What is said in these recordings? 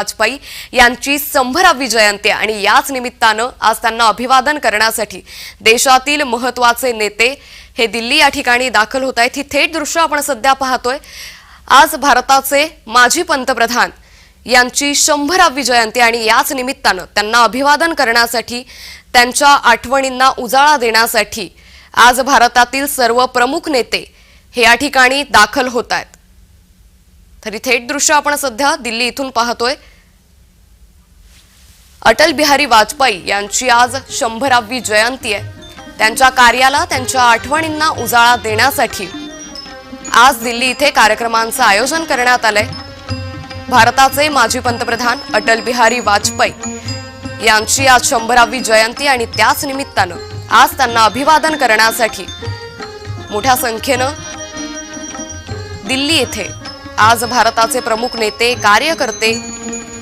वाजपेयी यांची 100वी जयंती आणि याच निमित्तानं आज त्यांना अभिवादन करण्यासाठी देशातील महत्त्वाचे नेते हे दिल्ली या ठिकाणी दाखल होत आहेत। ही थेट दृश्य आपण सध्या पाहतोय। आज भारताचे माजी पंतप्रधान यांची 100वी जयंती आणि याच निमित्तानं त्यांना अभिवादन करण्यासाठी त्यांच्या आठवणींना उजाळा देण्यासाठी आज भारतातील सर्व प्रमुख नेते हे या ठिकाणी दाखल होत आहेत। तरी थेट दृश्य आपण सध्या दिल्ली इथून पाहतोय। अटल बिहारी वाजपेयी यांची आज 100वी जयंती आहे। त्यांच्या कार्याला त्यांच्या आठवणींना उजाळा देण्यासाठी आज दिल्ली इथे कार्यक्रमांचं आयोजन करण्यात आलंय। भारताचे माजी पंतप्रधान अटल बिहारी वाजपेयी यांची आज 100वी जयंती आणि त्याच निमित्तानं आज त्यांना अभिवादन करण्यासाठी मोठ्या संख्येनं दिल्ली येथे आज भारताचे प्रमुख नेते, कार्यकर्ते,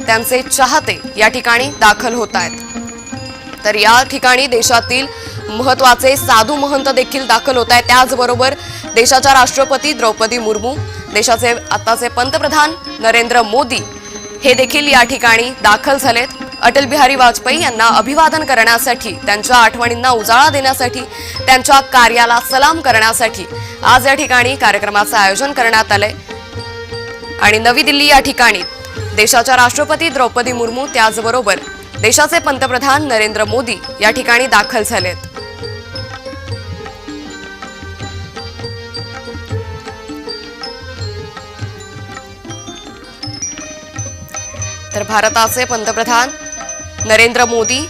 त्यांचे चाहते या ठिकाणी दाखल होत आहेत। तर या ठिकाणी देशातील महत्त्वाचे साधू महंत देखील दाखल होत आहेत। त्याचबरोबर देशाच्या राष्ट्रपती द्रौपदी मुर्मू, देशाचे आताचे पंतप्रधान नरेंद्र मोदी हे देखील या ठिकाणी दाखल झालेत। अटल बिहारी वाजपेयी यांना अभिवादन करण्यासाठी, त्यांच्या आठवणींना उजाळा देण्यासाठी, त्यांच्या कार्याला सलाम करण्यासाठी आज या ठिकाणी कार्यक्रमाचं आयोजन करण्यात आलंय। आणि नवी दिल्ली या ठिकाणी देशाच्या राष्ट्रपती द्रौपदी मुर्मू, त्याचबरोबर देशाचे पंतप्रधान नरेंद्र मोदी या ठिकाणी दाखल झालेत। तर भारताचे पंतप्रधान नरेंद्र मोदी,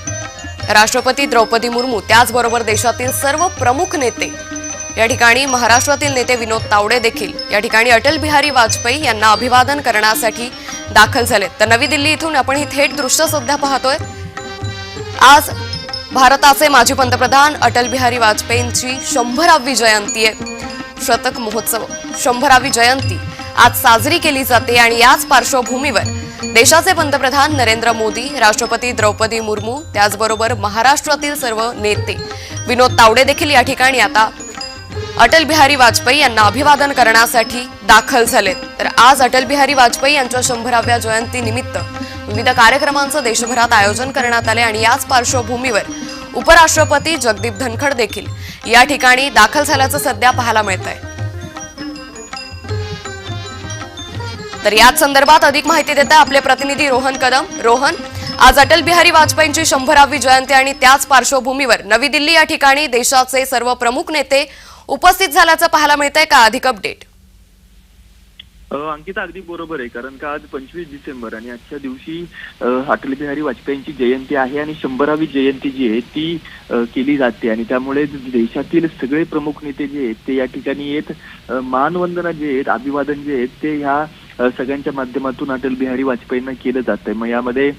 राष्ट्रपती द्रौपदी मुर्मू, त्याचबरोबर देशातील सर्व प्रमुख नेते या ठिकाणी, महाराष्ट्रातील नेते विनोद तावडे देखील या ठिकाणी अटल बिहारी वाजपेयी यांना अभिवादन करण्यासाठी दाखल झालेत। तर नवी दिल्ली इथून आपण ही थेट दृश्य सध्या पाहतोय। आज भारताचे माजी पंतप्रधान अटल बिहारी वाजपेयींची 100वी जयंती आहे। शतक महोत्सव 100वी जयंती आज साजरी केली जाते आणि याच पार्श्वभूमीवर देशाचे पंतप्रधान नरेंद्र मोदी, राष्ट्रपती द्रौपदी मुर्मू, त्याचबरोबर महाराष्ट्रातील सर्व नेते विनोद तावडे देखील या ठिकाणी आता अटल बिहारी वाजपेयी यांना अभिवादन करण्यासाठी दाखल झालेत। तर आज अटल बिहारी वाजपेयी यांच्या 100व्या जयंतीनिमित्त विविध कार्यक्रमांचं देशभरात आयोजन करण्यात आले आणि याच पार्श्वभूमीवर उपराष्ट्रपती जगदीप धनखड देखील या ठिकाणी दाखल झाल्याचं सध्या पाहायला मिळतंय। तर याच संदर्भात अधिक माहिती देत आहे आपले प्रतिनिधी रोहन कदम। रोहन, आज अटल बिहारी वाजपेयींची 100वी जयंती आणि त्याच पार्श्वभूमीवर नवी दिल्ली या ठिकाणी देशाचे सर्व प्रमुख नेते उपस्थित झाल्याचं पाहायला मिळतंय का? अधिक अपडेट? अंकिता, अगदी बरोबर आहे, कारण का आज 25 डिसेंबर आणि आजच्या दिवशी अटल बिहारी वाजपेयींची जयंती आहे आणि 100वी जयंती जी आहे ती केली जाते आणि त्यामुळे देशातील सगळे प्रमुख नेते जे आहेत ते या ठिकाणी येत मानवंदना जे आहेत, अभिवादन जे आहेत ते ह्या सगळ्यांच्या माध्यमातून अटल बिहारी वाजपेयींना केलं जातंय। मग यामध्ये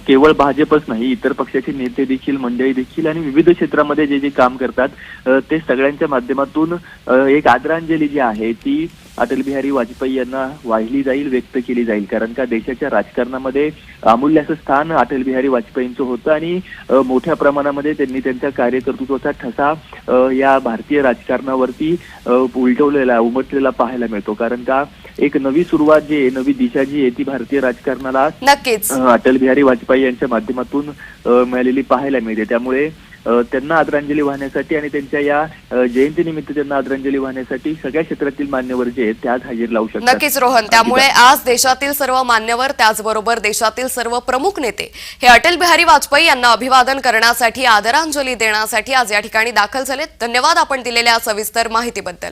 केवळ भाजपच नाही, इतर पक्षाचे नेते देखील, मंडळी देखील आणि विविध क्षेत्रामध्ये जे जे काम करतात ते सगळ्यांच्या माध्यमातून एक आदरांजली जी आहे ती अटल बिहारी वाजपेयी यांना वाहिली जाईल, व्यक्त केली जाईल। कारण का देशाच्या राजकारणामध्ये अमूल्य असं स्थान अटल बिहारी वाजपेयींचं होतं आणि मोठ्या प्रमाणामध्ये त्यांनी त्यांच्या कार्यकर्तृत्वाचा ठसा या भारतीय राजकारणावरती उलटवलेला, उमटलेला पाहायला मिळतो। कारण का एक नवी सुरुवात जी आहे, नवी दिशा जी आहे ती भारतीय राजकारणाला नक्कीच अटल बिहारी वाजपेयी यांच्या माध्यमातून मिळालेली पाहायला मिळते। त्यामुळे त्यांना आदरांजली वाहण्यासाठी आणि त्यांच्या या जयंतीनिमित्त त्यांना आदरांजली वाहण्यासाठी सगळ्या क्षेत्रातील मान्यवर जे आहेत ते आज हजेरी लावू शकतात। नक्कीच रोहन, त्यामुळे आज देशातील सर्व मान्यवर, त्याचबरोबर देशातील सर्व प्रमुख नेते हे अटल बिहारी वाजपेयी यांना अभिवादन करण्यासाठी, आदरांजली देण्यासाठी आज या ठिकाणी दाखल झालेत। धन्यवाद आपण दिलेल्या सविस्तर माहितीबद्दल।